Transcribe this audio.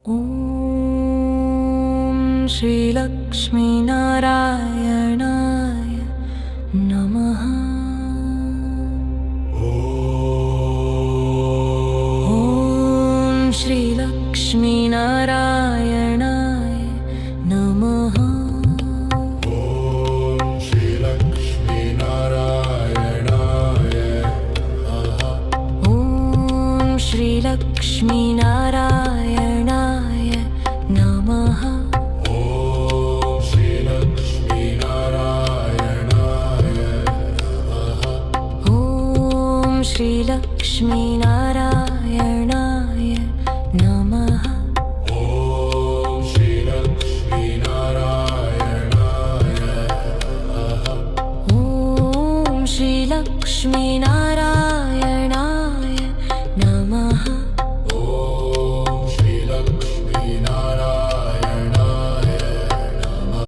ॐ श्रीलक्ष्मीनारायणाय नमः। ॐ श्रीलक्ष्मीनारायणाय नमः। ॐ श्रीलक्ष्मीनारायणाय नमः। ॐ श्रीलक्ष्मीनारायणाय नमः। ॐ श्रीलक्ष्मीनारायणाय नमः। ॐ श्रीलक्ष्मी